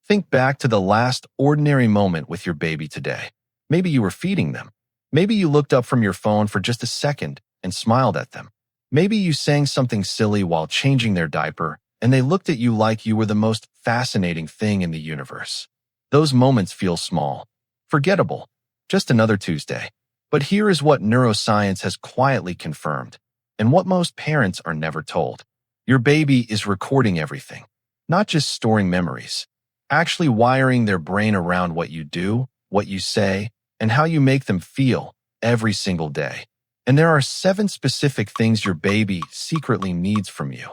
Think back to the last ordinary moment with your baby today. Maybe you were feeding them. Maybe you looked up from your phone for just a second and smiled at them. Maybe you sang something silly while changing their diaper, and they looked at you like you were the most fascinating thing in the universe. Those moments feel small, forgettable, just another Tuesday. But here is what neuroscience has quietly confirmed, and what most parents are never told. Your baby is recording everything, not just storing memories, actually wiring their brain around what you do, what you say, and how you make them feel every single day. And there are 7 specific things your baby secretly needs from you.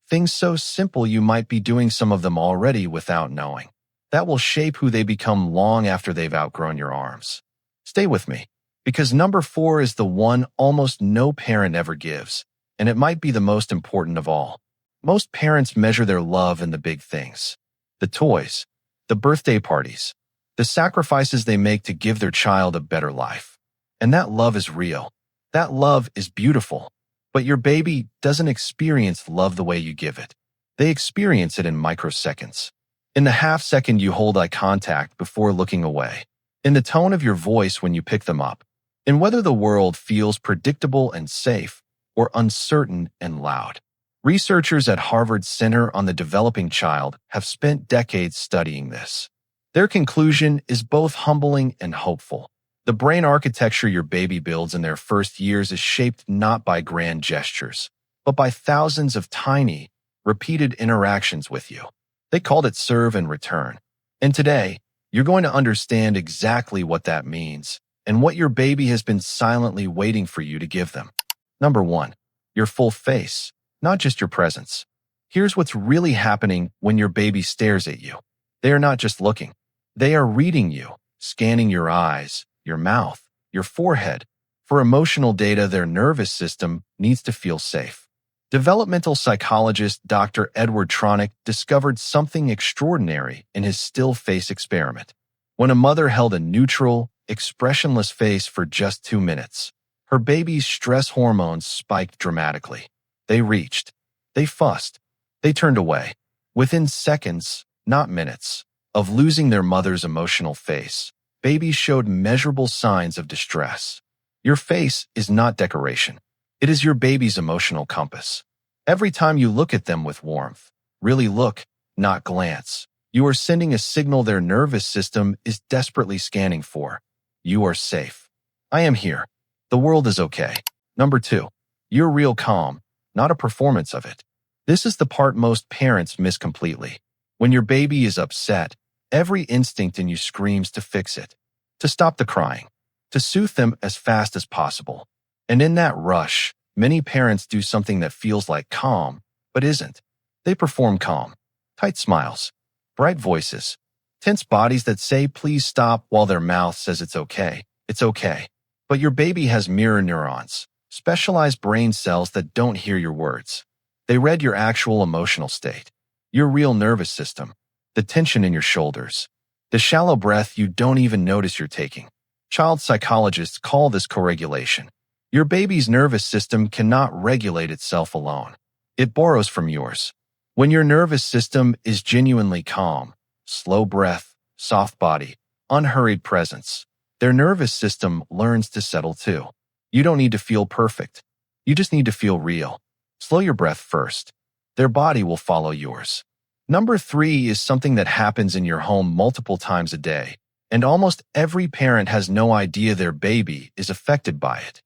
Things so simple you might be doing some of them already without knowing. That will shape who they become long after they've outgrown your arms. Stay with me, because number 4 is the one almost no parent ever gives, and it might be the most important of all. Most parents measure their love in the big things. The toys, the birthday parties, the sacrifices they make to give their child a better life. And that love is real. That love is beautiful. But your baby doesn't experience love the way you give it. They experience it in microseconds. In the half second you hold eye contact before looking away. In the tone of your voice when you pick them up. In whether the world feels predictable and safe or uncertain and loud. Researchers at Harvard's Center on the Developing Child have spent decades studying this. Their conclusion is both humbling and hopeful. The brain architecture your baby builds in their first years is shaped not by grand gestures, but by thousands of tiny, repeated interactions with you. They called it serve and return. And today, you're going to understand exactly what that means and what your baby has been silently waiting for you to give them. Number 1, your full face, not just your presence. Here's what's really happening when your baby stares at you. They are not just looking. They are reading you, scanning your eyes, your mouth, your forehead. For emotional data, their nervous system needs to feel safe. Developmental psychologist Dr. Edward Tronick discovered something extraordinary in his still face experiment. When a mother held a neutral, expressionless face for just 2 minutes, her baby's stress hormones spiked dramatically. They reached. They fussed. They turned away. Within seconds, not minutes, of losing their mother's emotional face, babies showed measurable signs of distress. Your face is not decoration. It is your baby's emotional compass. Every time you look at them with warmth, really look, not glance, you are sending a signal their nervous system is desperately scanning for. You are safe. I am here. The world is okay. Number 2, your real calm, not a performance of it. This is the part most parents miss completely. When your baby is upset, every instinct in you screams to fix it, to stop the crying, to soothe them as fast as possible. And in that rush, many parents do something that feels like calm, but isn't. They perform calm. Tight smiles, bright voices, tense bodies that say please stop while their mouth says it's okay. It's okay. But your baby has mirror neurons, specialized brain cells that don't hear your words. They read your actual emotional state, your real nervous system, the tension in your shoulders, the shallow breath you don't even notice you're taking. Child psychologists call this co-regulation. Your baby's nervous system cannot regulate itself alone. It borrows from yours. When your nervous system is genuinely calm, slow breath, soft body, unhurried presence, their nervous system learns to settle too. You don't need to feel perfect. You just need to feel real. Slow your breath first. Their body will follow yours. Number 3 is something that happens in your home multiple times a day, and almost every parent has no idea their baby is affected by it.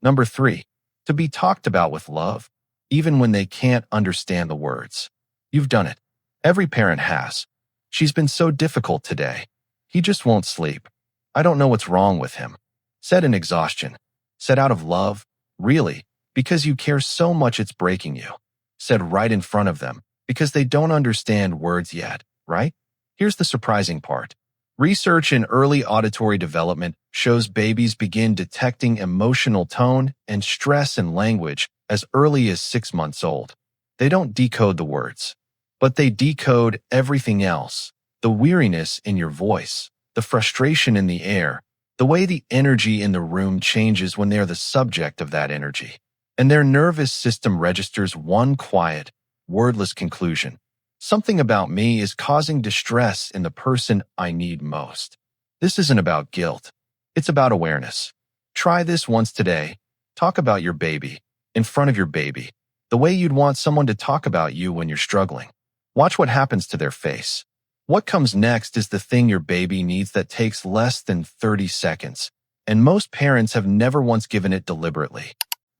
Number 3, to be talked about with love, even when they can't understand the words. You've done it. Every parent has. She's been so difficult today. He just won't sleep. I don't know what's wrong with him. Said in exhaustion. Said out of love, really, because you care so much it's breaking you. Said right in front of them, because they don't understand words yet, right? Here's the surprising part. Research in early auditory development shows babies begin detecting emotional tone and stress in language as early as 6 months old. They don't decode the words, but they decode everything else. The weariness in your voice, the frustration in the air, the way the energy in the room changes when they're the subject of that energy. And their nervous system registers one quiet, wordless conclusion. Something about me is causing distress in the person I need most. This isn't about guilt. It's about awareness. Try this once today. Talk about your baby, in front of your baby, the way you'd want someone to talk about you when you're struggling. Watch what happens to their face. What comes next is the thing your baby needs that takes less than 30 seconds, and most parents have never once given it deliberately.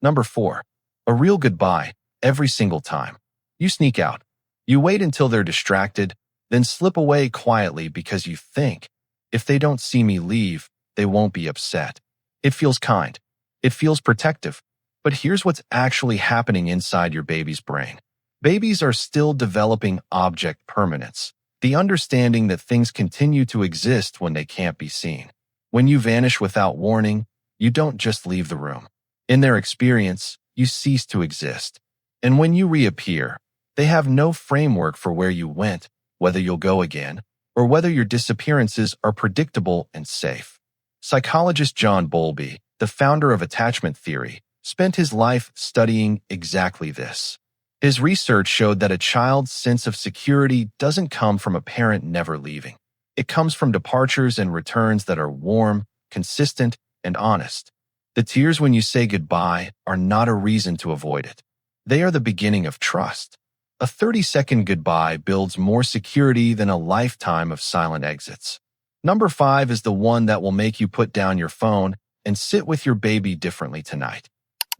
Number 4. A real goodbye, every single time. You sneak out. You wait until they're distracted, then slip away quietly because you think, if they don't see me leave, they won't be upset. It feels kind. It feels protective. But here's what's actually happening inside your baby's brain. Babies are still developing object permanence, the understanding that things continue to exist when they can't be seen. When you vanish without warning, you don't just leave the room. In their experience, you cease to exist. And when you reappear, they have no framework for where you went, whether you'll go again, or whether your disappearances are predictable and safe. Psychologist John Bowlby, the founder of attachment theory, spent his life studying exactly this. His research showed that a child's sense of security doesn't come from a parent never leaving. It comes from departures and returns that are warm, consistent, and honest. The tears when you say goodbye are not a reason to avoid it. They are the beginning of trust. A 30-second goodbye builds more security than a lifetime of silent exits. Number 5 is the one that will make you put down your phone and sit with your baby differently tonight.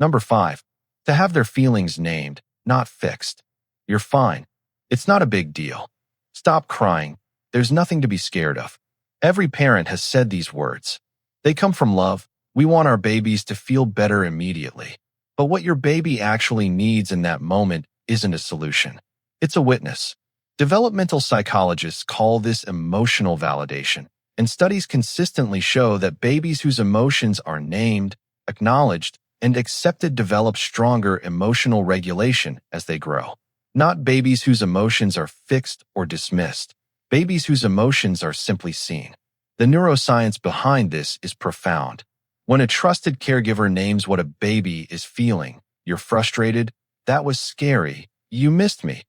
Number 5. To have their feelings named, not fixed. You're fine. It's not a big deal. Stop crying. There's nothing to be scared of. Every parent has said these words. They come from love. We want our babies to feel better immediately. But what your baby actually needs in that moment isn't a solution. It's a witness. Developmental psychologists call this emotional validation, and studies consistently show that babies whose emotions are named, acknowledged, and accepted develop stronger emotional regulation as they grow. Not babies whose emotions are fixed or dismissed. Babies whose emotions are simply seen. The neuroscience behind this is profound. When a trusted caregiver names what a baby is feeling, you're frustrated, that was scary, you missed me.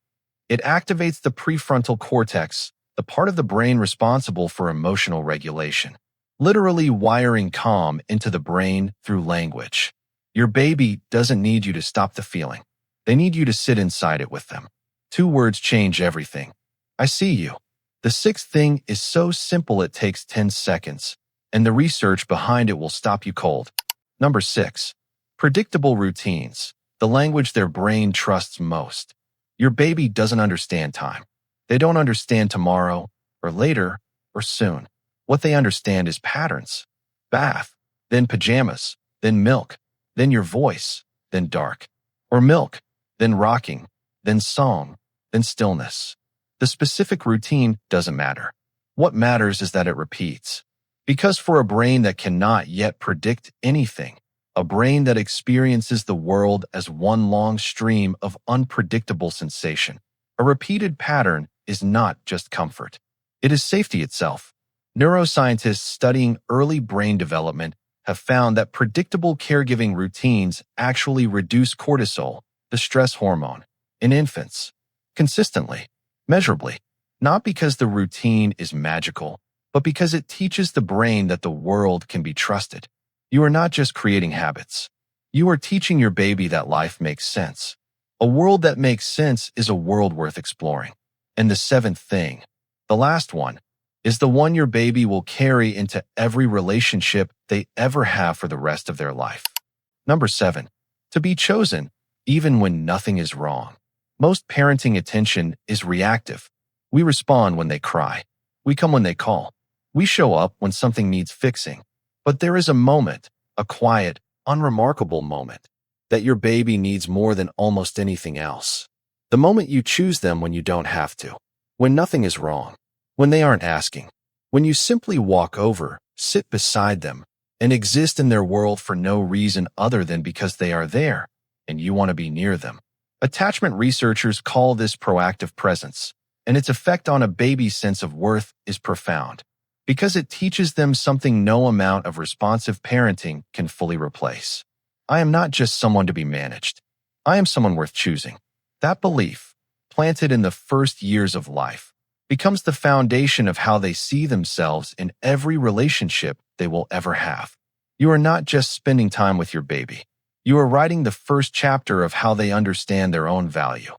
It activates the prefrontal cortex, the part of the brain responsible for emotional regulation, literally wiring calm into the brain through language. Your baby doesn't need you to stop the feeling. They need you to sit inside it with them. 2 words change everything. I see you. The 6th thing is so simple it takes 10 seconds, and the research behind it will stop you cold. Number 6. Predictable routines, the language their brain trusts most. Your baby doesn't understand time. They don't understand tomorrow, or later, or soon. What they understand is patterns. Bath, then pajamas, then milk, then your voice, then dark. Or milk, then rocking, then song, then stillness. The specific routine doesn't matter. What matters is that it repeats. Because for a brain that cannot yet predict anything, a brain that experiences the world as one long stream of unpredictable sensation, a repeated pattern is not just comfort. It is safety itself. Neuroscientists studying early brain development have found that predictable caregiving routines actually reduce cortisol, the stress hormone, in infants, consistently, measurably, not because the routine is magical, but because it teaches the brain that the world can be trusted. You are not just creating habits. You are teaching your baby that life makes sense. A world that makes sense is a world worth exploring. And the 7th thing, the last one, is the one your baby will carry into every relationship they ever have for the rest of their life. Number 7. To be chosen, even when nothing is wrong. Most parenting attention is reactive. We respond when they cry. We come when they call. We show up when something needs fixing. But there is a moment, a quiet, unremarkable moment, that your baby needs more than almost anything else. The moment you choose them when you don't have to. When nothing is wrong. When they aren't asking. When you simply walk over, sit beside them, and exist in their world for no reason other than because they are there, and you want to be near them. Attachment researchers call this proactive presence, and its effect on a baby's sense of worth is profound, because it teaches them something no amount of responsive parenting can fully replace. I am not just someone to be managed. I am someone worth choosing. That belief, planted in the first years of life, becomes the foundation of how they see themselves in every relationship they will ever have. You are not just spending time with your baby. You are writing the first chapter of how they understand their own value.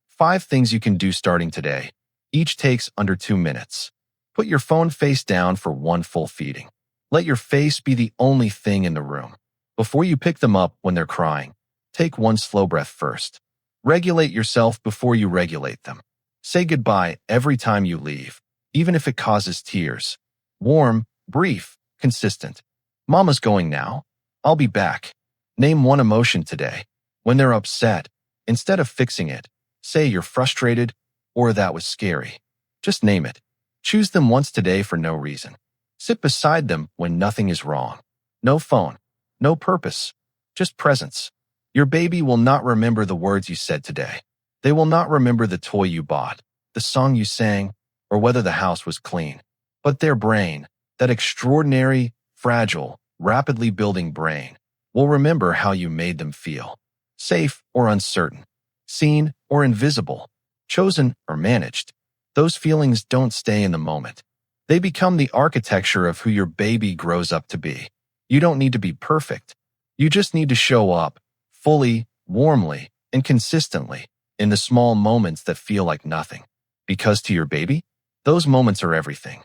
5 things you can do starting today. Each takes under 2 minutes. Put your phone face down for one full feeding. Let your face be the only thing in the room. Before you pick them up when they're crying, take one slow breath first. Regulate yourself before you regulate them. Say goodbye every time you leave, even if it causes tears. Warm, brief, consistent. Mama's going now. I'll be back. Name one emotion today. When they're upset, instead of fixing it, say you're frustrated or that was scary. Just name it. Choose them once today for no reason. Sit beside them when nothing is wrong. No phone, no purpose, just presence. Your baby will not remember the words you said today. They will not remember the toy you bought, the song you sang, or whether the house was clean. But their brain, that extraordinary, fragile, rapidly building brain, will remember how you made them feel. Safe or uncertain, seen or invisible, chosen or managed. Those feelings don't stay in the moment. They become the architecture of who your baby grows up to be. You don't need to be perfect. You just need to show up, fully, warmly, and consistently, in the small moments that feel like nothing. Because to your baby, those moments are everything.